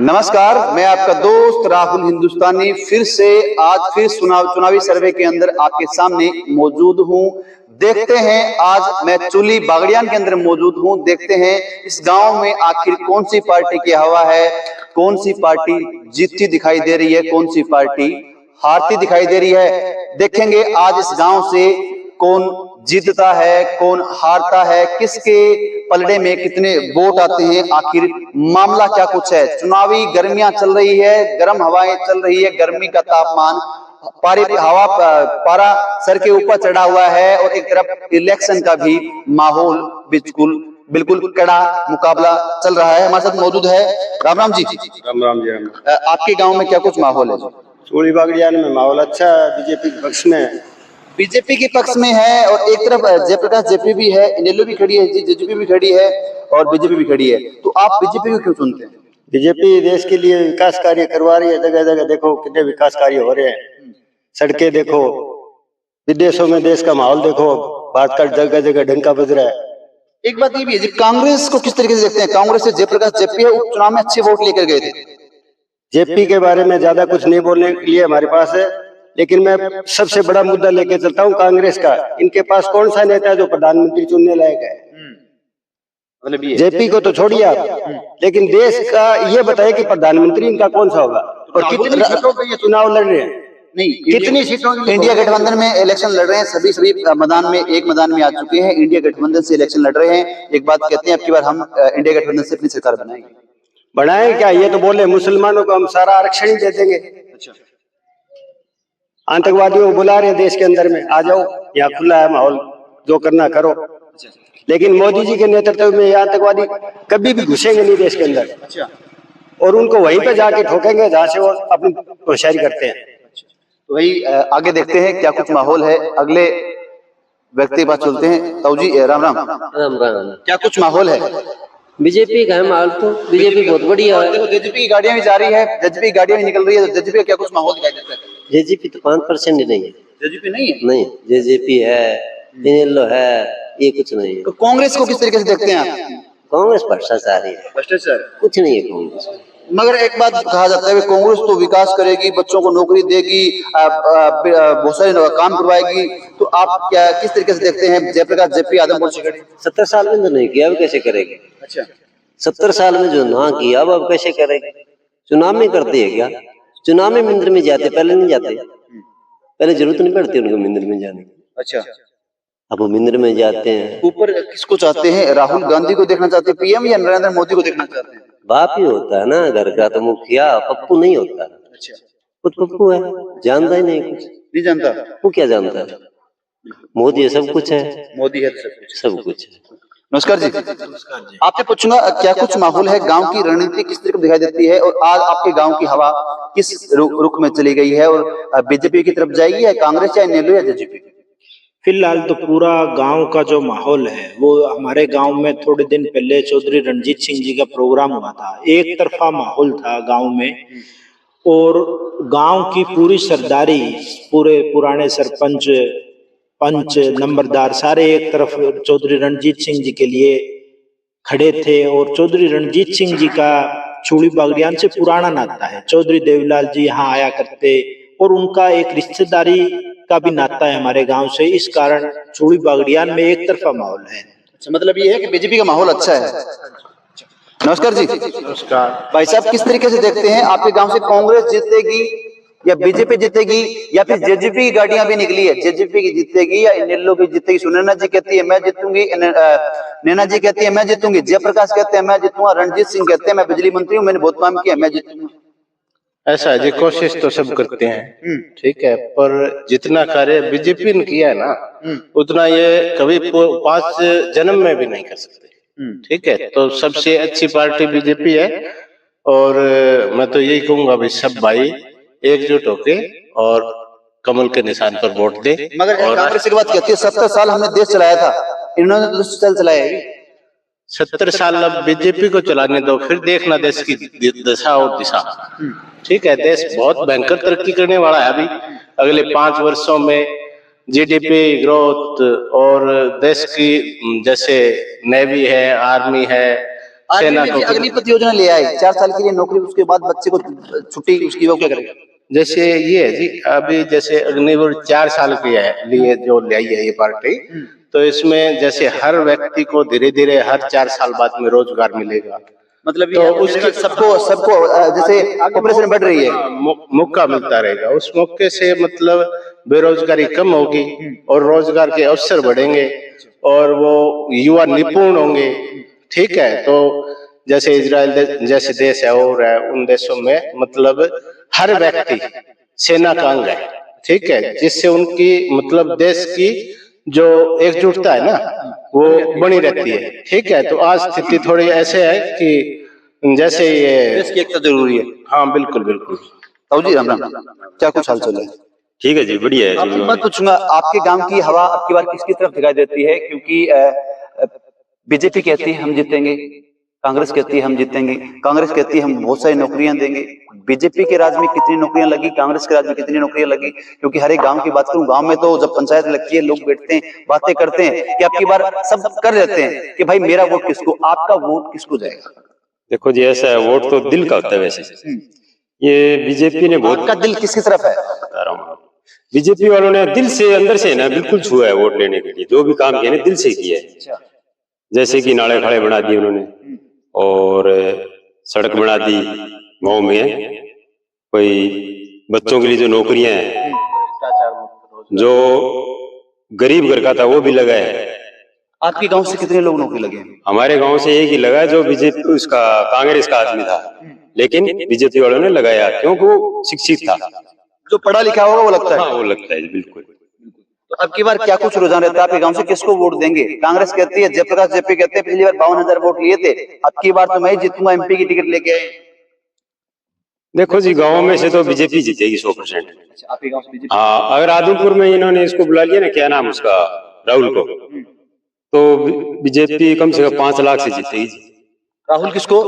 नमस्कार, मैं आपका दोस्त राहुल हिंदुस्तानी फिर से चुनावी सर्वे के अंदर आपके सामने मौजूद हूं। देखते हैं, आज मैं चुली बागड़ियान के अंदर मौजूद हूं। देखते हैं इस गांव में आखिर कौन सी पार्टी की हवा है, कौन सी पार्टी जीतती दिखाई दे रही है, कौन सी पार्टी हारती दिखाई दे रही है। देखेंगे आज इस गांव से कौन जीतता है, कौन हारता है, किसके पलड़े में कितने वोट आते हैं, आखिर मामला क्या कुछ है। चुनावी गर्मियां चल रही है, गर्म हवाएं चल रही है, गर्मी का तापमान पारा सर के ऊपर चढ़ा हुआ है और एक तरफ इलेक्शन का भी माहौल बिल्कुल कड़ा मुकाबला चल रहा है। हमारे साथ मौजूद है राम राम जी। राम राम जी। आपके गांव में क्या कुछ माहौल है? चूड़ी बागड़ियान में माहौल अच्छा है, बीजेपी के पक्ष में। बीजेपी के पक्ष में है और एक तरफ जयप्रकाश जेपी भी है, इनेलो भी खड़ी है, जेजेपी भी खड़ी है और बीजेपी भी खड़ी है। तो आप बीजेपी को क्यों चुनते हैं? बीजेपी देश के लिए विकास कार्य करवा रही है। जगह जगह देखो कितने विकास कार्य हो रहे हैं, सड़कें देखो, विदेशों में देश का माहौल देखो, भारत का जगह जगह डंका बज रहा है। एक बात ये भी है, कांग्रेस को किस तरीके से देखते हैं? कांग्रेस से जयप्रकाश जेपी है, उपचुनाव में अच्छे वोट लेकर गए थे। जेपी के बारे में ज्यादा कुछ नहीं बोलने के लिए हमारे पास है, लेकिन मैं सबसे बड़ा मुद्दा लेके चलता हूँ कांग्रेस का। इनके पास कौन सा नेता है जो प्रधानमंत्री चुनने लायक है? मतलब जेपी को तो छोड़िए आप, लेकिन देश का ये बताइए कि प्रधानमंत्री इनका कौन सा होगा और कितनी सीटों पे ये चुनाव लड़ रहे हैं? नहीं, कितनी सीटों? इंडिया गठबंधन में इलेक्शन लड़ रहे हैं, सभी मैदान में एक मैदान में आ चुके हैं, इंडिया गठबंधन से इलेक्शन लड़ रहे हैं। एक बात कहते हैं, अब की बार हम इंडिया गठबंधन से अपनी सरकार बनाएंगे। बनाए क्या? ये तो बोले मुसलमानों को हम सारा आरक्षण ही दे देंगे। अच्छा, आतंकवादियों को बुला रहे हैं देश के अंदर में, आ जाओ, यहाँ खुला है माहौल, जो करना करो। लेकिन मोदी जी के नेतृत्व में ये आतंकवादी कभी भी घुसेंगे नहीं देश के अंदर। अच्छा, और उनको वहीं पे जाके ठोकेंगे जहाँ से वो अपनी होशियारी करते हैं। तो वही आगे देखते हैं क्या कुछ माहौल है। अगले व्यक्ति के पास चलते हैं। ताऊ जी राम राम। राम राम। क्या कुछ माहौल है? बीजेपी का है माहौल, तो बीजेपी बहुत बढ़िया है। देखो जेजेपी की गाड़ियां भी जा रही है, जेजेपी की गाड़ियां भी निकल रही है, तो जेजेपी का क्या कुछ माहौल दिखाई देता है? जेजेपी तो 5% ही नहीं है। जेजेपी नहीं है? नहीं, जेजेपी है, इनेलो है, ये कुछ नहीं है। तो कांग्रेस को किस तरीके से देखते हैं आप? कांग्रेस भ्रष्टाचारी है, भ्रष्टाचार कुछ नहीं है कांग्रेस। मगर एक बात कहा जाता है, कांग्रेस तो विकास करेगी, बच्चों को नौकरी देगी, बहुत सारे काम करवाएगी। तो आप क्या किस तरीके से देखते हैं जयप्रकाश जेपी आदमपुर से खड़े? 70 साल में तो नहीं किया, अब कैसे करेगी? अच्छा, 70 साल में जो ना किया अब कैसे करेगी? चुनाव में करती है क्या? चुनाव में मंदिर में जाते, पहले नहीं जाते, पहले जरूरत नहीं पड़ती उनको मंदिर में जाने की। अच्छा, अब वो मंदिर में जाते हैं। ऊपर किसको चाहते हैं? राहुल गांधी को देखना चाहते हैं पीएम या नरेंद्र मोदी को देखना चाहते हैं? बाप ही होता है ना घर का, तो मुखिया पप्पू नहीं होता। अच्छा, खुद पप्पू है, जानता ही नहीं कुछ, नहीं जानता वो क्या जानता है? मोदी है, सब कुछ है, मोदी है तो सब कुछ है। नमस्कार जी। आपसे पूछूंगा क्या कुछ माहौल है, गांव की रणनीति किस तरह दिखाई देती है और आज आपके गांव की हवा किस रुख में चली गई है और बीजेपी की तरफ जाएगी या कांग्रेस या इनेलो या जेजेपी? फिलहाल तो पूरा गांव का जो माहौल है वो हमारे गांव में थोड़े दिन पहले चौधरी रणजीत सिंह जी का प्रोग्राम हुआ था, एक तरफा माहौल था गांव में और गांव की पूरी सरदारी, पूरे पुराने सरपंच, पंच, नंबरदार सारे एक तरफ चौधरी रणजीत सिंह जी के लिए खड़े थे। और चौधरी रणजीत सिंह जी का चूड़ी बागड़ियान से पुराना नाता है, चौधरी देवीलाल जी यहाँ आया करते और उनका एक रिश्तेदारी का भी नाता है हमारे गांव से। इस कारण चूड़ी बागड़ियान में एक तरफा माहौल है। अच्छा, मतलब ये है कि बीजेपी का माहौल अच्छा है। नमस्कार जी। नमस्कार भाई साहब, किस तरीके से देखते हैं आपके गांव से कांग्रेस जीतेगी या बीजेपी जीतेगी या फिर जेजेपी की गाड़ियां भी निकली है, जेजेपी की जीतेगी या इनेलो की जीतेगी? सुनैना जी कहती है मैं जीतूंगी, नैना जी कहती है मैं जीतूंगी, जयप्रकाश कहते हैं मैं जीतूंगा, रणजीत सिंह कहते हैं मैं बिजली मंत्री हूँ, मैंने बहुत काम किया, मैं जीतूंगा। ऐसा है जी, कोशिश तो सब करते हैं, ठीक है, पर जितना कार्य बीजेपी ने किया है ना उतना ये कभी 5 जन्म में भी नहीं कर सकते, ठीक है। तो सबसे अच्छी पार्टी बीजेपी है और मैं तो यही कहूंगा भाई सब भाई एकजुट होके और कमल के निशान पर वोट दे। मगर कांग्रेस की बात कहती है 70 साल हमने देश चलाया था, इन्होंने तो 10 साल चलाया है। 70 साल अब बीजेपी को चलाने दो, फिर देखना देश की दशा और दिशा, ठीक है। देश बहुत भयंकर तरक्की करने वाला है अभी अगले 5 वर्षों में। जीडीपी ग्रोथ और देश की जैसे नेवी है, आर्मी है, सेना को। अग्निपथ योजना ले आए, 4 साल के लिए नौकरी, उसके बाद बच्चे को छुट्टी, उसकी वो क्या करेगा? जैसे ये है जी, अभी जैसे अग्निवीर 4 साल के लिए जो ले आई है ये पार्टी, तो इसमें जैसे हर व्यक्ति को धीरे धीरे हर 4 साल बाद में रोजगार मिलेगा। मतलब तो ये उसकी सबको जैसे पॉपुलेशन बढ़ रही है, मौका मिलता रहेगा, उस मौके से मतलब बेरोजगारी कम होगी और रोजगार के अवसर बढ़ेंगे और वो युवा निपुण होंगे। ठीक है, तो जैसे इजराइल जैसे देश है और है, उन देशों में मतलब हर व्यक्ति सेना का अंग है। ठीक है, जिससे उनकी मतलब देश की जो एकजुटता है ना वो बनी रहती है। ठीक है, तो आज स्थिति थोड़ी ऐसे है कि जैसे ये देश की एकता जरूरी है। हाँ बिल्कुल बिल्कुल। ताऊ जी राम राम, क्या कुछ हाल चाल है? ठीक है जी, बढ़िया है। आपसे बात पूछूंगा, आपके गांव की हवा आपकी बार किसकी तरफ दिखाई देती है? क्योंकि बीजेपी कहती है हम जीतेंगे, कांग्रेस कहती है हम जीतेंगे, कांग्रेस कहती है हम बहुत सारी नौकरियां देंगे। बीजेपी के राज में कितनी नौकरियां लगी, कांग्रेस के राज में कितनी नौकरियां लगी? क्योंकि हर एक गांव की बात करूं, गांव में तो जब पंचायत लगती है लोग बैठते हैं, बातें करते हैं कि आपकी बार सब कर देते हैं कि भाई मेरा वोट किसको, आपका वोट किसको जाएगा? देखो जी, ऐसा है, वोट तो दिल का होता है। वैसे ये बीजेपी ने बहुत, आपका दिल किसकी तरफ है? बता रहा हूँ, बीजेपी वालों ने दिल से अंदर से ना बिल्कुल छुआ है वोट लेने के लिए। जो भी काम किया ना दिल से किया है। जैसे कि नाले खाड़े बना दिए उन्होंने और सड़क बना दी गाँव में, कोई बच्चों के लिए जो नौकरियां हैं, जो गरीब घर का था वो भी लगा है। आपके गांव से कितने लोग नौकरी लगे? हमारे गांव से एक ही लगा जो बीजेपी उसका कांग्रेस का आदमी था, लेकिन बीजेपी वालों ने लगाया क्योंकि वो शिक्षित था। जो पढ़ा लिखा होगा वो लगता है। हाँ, वो लगता है बिल्कुल। तो अब की बार क्या कुछ रुझान रहता है आपके गांव से, किसको वोट देंगे? कांग्रेस कहती है, जयप्रकाश जेपी कहते हैं पिछली बार 52,000 वोट लिए थे, अब की बार तो मैं ही जीतूंगा, एमपी की टिकट लेके आए। देखो जी, गांव में से तो बीजेपी जीतेगी 100%। आपके गांव से बीजेपी? हाँ, अगर आदमपुर में इन्होंने इसको बुला लिया ना, क्या नाम उसका, राहुल को, तो बीजेपी कम से कम 5 लाख से जीतेगी। राहुल किसको?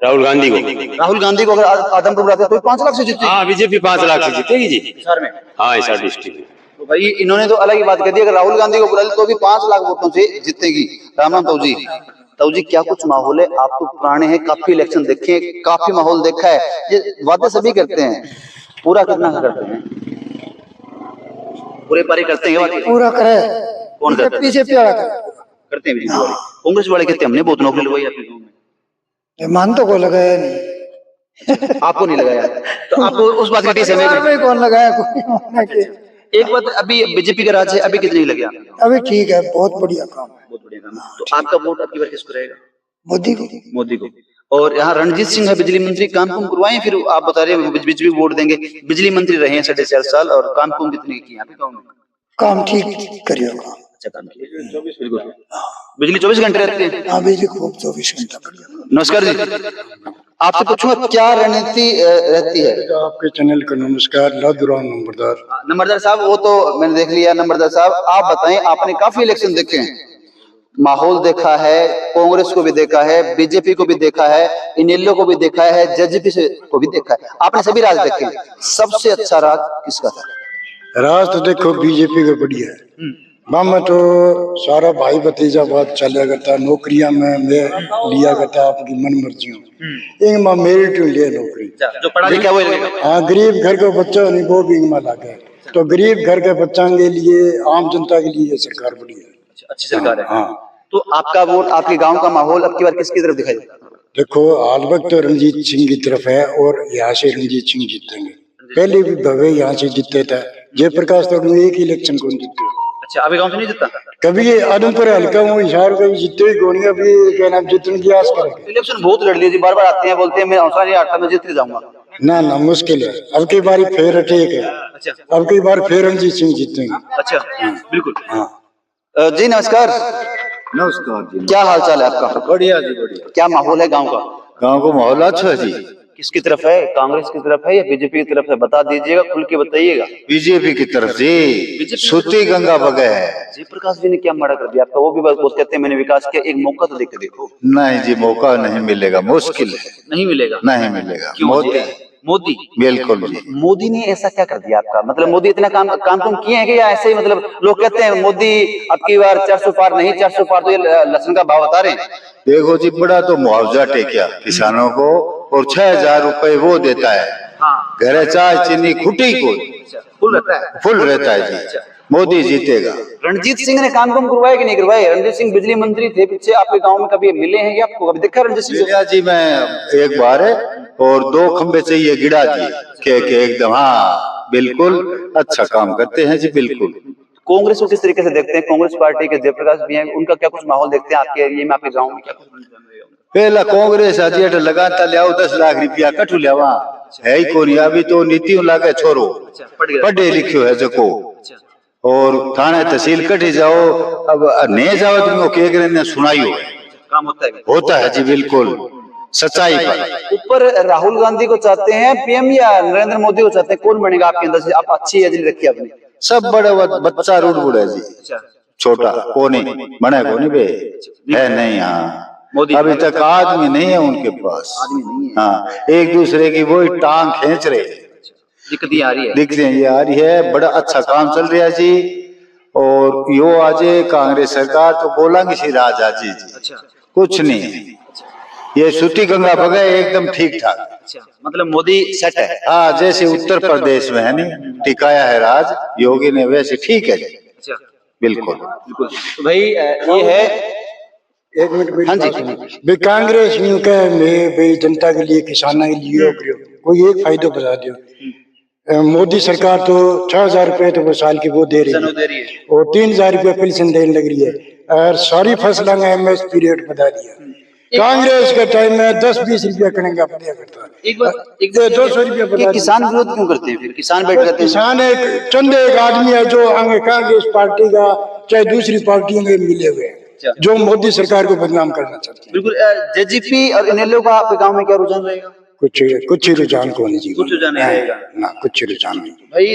राहुल गांधी को। राहुल गांधी को अगर आदमपुर बुलाते तो 5 लाख से जीते? हाँ, बीजेपी 5 लाख से जीतेगी जी हिसार में। हाँ, हिसार डिस्ट्रिक्ट में। तो भाई इन्होंने तो अलग ही बात कह दी, अगर राहुल गांधी को बुला ली तो भी 5 लाख वोटों से जीतेगी। राम राम ताऊ जी। ताऊ जी, क्या कुछ माहौल है? आप तो पुराने हैं, काफी इलेक्शन देखे हैं, काफी माहौल देखा है। ये वादे सभी करते हैं, पूरा कितना करते हैं? पूरे पारी करते हैं बाकी? पूरा करे। कौन करता है? बीजेपी वाला करते हैं बीजेपी वाले। कांग्रेस वाले कहते हैं हमने बहुत नौकरी लगवाई आपके गांव में। मान तो को लगाया नहीं। आपको नहीं लगाया, तो आपको उस बात की टीस है। परिवार में कौन लगाया? कोई। एक बात, अभी बीजेपी का राज है, अभी कितने लगे आपको? अभी ठीक है, बहुत बढ़िया काम है। बहुत बढ़िया काम है। तो आपका वोट आपकी बार किसको रहेगा? मोदी को। मोदी को। और यहाँ रणजीत सिंह है बिजली मंत्री, काम कुम करवाए? फिर आप बता रहे हैं बिजली वोट देंगे, बिजली मंत्री रहे हैं 4.5 साल, और काम कुम कितने किए आपके गाँव में? काम ठीक करिएगा। अच्छा काम किया, बिल्कुल। बिजली 24 घंटे रहती है? हाँ, बिजली खूब 24 घंटा बढ़िया। नमस्कार जी, आपसे पूछूंगा क्या रणनीति रहती है? आपके चैनल का नमस्कार, लादुराम नंबरदार। नंबरदार साहब, वो तो मैंने देख लिया। नंबरदार साहब, आप बताएं, आपने काफी इलेक्शन देखे हैं, माहौल देखा है, कांग्रेस को भी देखा है, बीजेपी को भी देखा है, इनेलो को भी देखा है, जेजेपी को भी देखा है, आपने सभी राज देखे हैं। सबसे अच्छा राज किसका था? राज तो देखो बीजेपी का बढ़िया है। में तो सारा भाई भतीजा बात चला करता, नौकरियां में मैं लिया करता आपकी मन मर्जी हो। मेरिट लिया नौकरी, जो पढ़ा लिखा वो लेगा। हाँ, गरीब घर का बच्चा नहीं वो भी लागे, तो गरीब घर के बच्चों के लिए, आम जनता के लिए सरकार बढ़िया है। अच्छी सरकार है। हाँ। तो आपका वोट, आपके गांव का माहौल अब की बार किसकी तरफ दिखाई देता है? देखो हाल वक्त तो रंजीत सिंह की तरफ है और यहाँ से रंजीत सिंह जीतेंगे। पहले भी भवे यहाँ से जीते थे, जयप्रकाश तो एक ही इलेक्शन कौन जीते। अच्छा, आपके गांव से नहीं जीता? कभी ये आदमपुर हल्का हूँ, हिसार कभी जीते ही कौन, अभी क्या नाम जीतने की आस करेंगे। इलेक्शन बहुत लड़ लिया जी, बार बार आते हैं, बोलते हैं मैं हौसला नहीं आता, मैं जीत के जाऊंगा। ना ना, मुश्किल है। अब की बारी फिर ठीक है। अच्छा, अब की बार फिर रंजीत सिंह जीतेंगे। अच्छा, बिल्कुल। हाँ जी नमस्कार। नमस्कार जी। क्या हाल चाल है आपका? बढ़िया जी बढ़िया। क्या माहौल है गांव का? गांव का माहौल अच्छा है जी। किसकी तरफ है, कांग्रेस की तरफ है या बीजेपी की तरफ है? बता दीजिएगा, खुल के बताइएगा। बीजेपी की तरफ जी, सूती गंगा बगे है। जयप्रकाश जी ने क्या मना कर दिया आपका? वो भी बहुत कहते हैं मैंने विकास किया, एक मौका तो देके देखो। नहीं जी, मौका नहीं मिलेगा, मुश्किल है। नहीं मिलेगा? नहीं मिलेगा। मोदी बिल्कुल जी। मोदी ने ऐसा क्या कर दिया आपका? मतलब मोदी इतना काम तुम किए हैं कि, या ऐसे ही मतलब लोग कहते हैं मोदी अब की बार 400 पार नहीं, 400 पार तो ये लहसुन का भाव बता रहे हैं। देखो जी, बड़ा तो मुआवजा टेकिया किसानों को, और 6,000 रुपए वो देता है। घरे चाय चीनी खुटी को फुल रहता है। फुल रहता है जी। मोदी जीतेगा। रणजीत सिंह ने काम करवाए कि नहीं करवाए? रणजीत सिंह बिजली मंत्री थे पीछे, आपके गांव में कभी मिले हैं क्या? आपको कभी देखा रणजीत सिंह? मिला जी, मैं एक बार है, और 2 खंबे चाहिए गिरा दिए के एकदम। हाँ बिल्कुल, अच्छा काम करते हैं जी, बिल्कुल। कांग्रेस को किस तरीके से देखते हैं? कांग्रेस पार्टी के जयप्रकाश भी हैं, उनका क्या कुछ माहौल देखते हैं आपके एरिया में, आपके गांव में क्या कुछ? पहला कांग्रेस अजेट लगाता लियाओ 10 लाख रुपया कटू लिया, है ही कोनी। अभी तो नीतियों लागे छोरो पढ़े लिखो है जको, और थाने तहसील कटी जाओ, अब नहीं जाओ तो के करे सुनाइयो काम होता है जी, बिल्कुल सच्चाई पर। ऊपर राहुल गांधी को चाहते हैं पीएम या नरेंद्र मोदी को चाहते हैं? कौन बनेगा आपके अंदर से? आप अच्छी एज रखिए अपनी। सब बड़े बच्चा रूढ़ बुढ़े जी, छोटा कोनी बने कोनी बे है नहीं। हाँ मोदी अभी तक आदमी नहीं है उनके पास। आदमी नहीं है। हाँ, एक दूसरे की वही टांग खींच रहे, दिक्कतें आ रही है। दिक्कतें आ रही है। बड़ा अच्छा काम चल रहा है जी। और यो आज कांग्रेस सरकार तो बोलेंगे सी राजा जी कुछ नहीं, ये सूती गंगा बगे एकदम ठीक ठाक। मतलब मोदी सेट है। हाँ, जैसे उत्तर प्रदेश में है नहीं टिकाया है राज योगी ने, वैसे ठीक है जी, बिल्कुल। तो भाई ये है। एक मिनट हाँ जी। भाई, कांग्रेस न्यू का मैं भाई जनता के लिए, किसानों के लिए कोई एक फायदा बता दो। मोदी सरकार तो 6,000 रुपए तो वो साल की वो दे रही है, और 3,000 रुपए पेंशन देने लग रही है, और सारी फसलों का एमएसपी रेट बता दिया। कांग्रेस के टाइम में 10-20 रुपया करेंगे दिया करता है, एक बार 200 रुपया बता। किसान विरोध क्यों करते हैं फिर? किसान बैठ जाते हैं। किसान एक चंद एक आदमी है जो आगे कांग्रेस पार्टी का चाहे दूसरी पार्टियों के मिले हुए हैं, जो मोदी सरकार को बदनाम करना चाहते हैं। बिल्कुल। जेजीपी और इनेलो का आपके गांव में क्या रुझान रहेगा? कुछ ही रुझान को नहीं जी, कुछ रुझान नहीं रहेगा ना, कुछ रुझान नहीं। भाई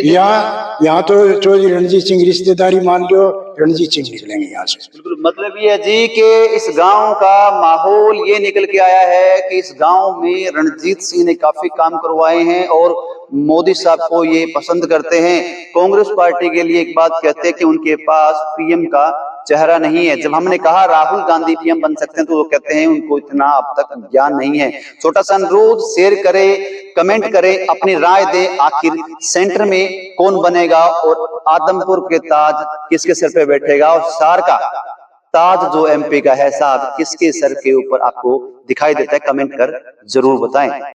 यहाँ तो चौधरी रणजीत सिंह रिश्तेदारी मान लो, रणजीत सिंह निकलेंगे यहाँ से। बिल्कुल। मतलब ये है जी कि इस गांव का माहौल ये निकल के आया है कि इस गांव में रणजीत सिंह ने काफी काम करवाए हैं और मोदी साहब को ये पसंद करते हैं। कांग्रेस पार्टी के लिए एक बात कहते हैं कि उनके पास पीएम का चेहरा नहीं है। जब हमने कहा राहुल गांधी पीएम बन सकते हैं तो वो कहते हैं उनको इतना अब तक ज्ञान नहीं है। छोटा सा अनुरोध, शेयर करें, कमेंट करें, अपनी राय दें, आखिर सेंटर में कौन बनेगा और आदमपुर के ताज किसके सर पे बैठेगा, और सार का ताज जो एमपी का है साहब किसके सर के ऊपर आपको दिखाई देता है? कमेंट कर जरूर बताएं।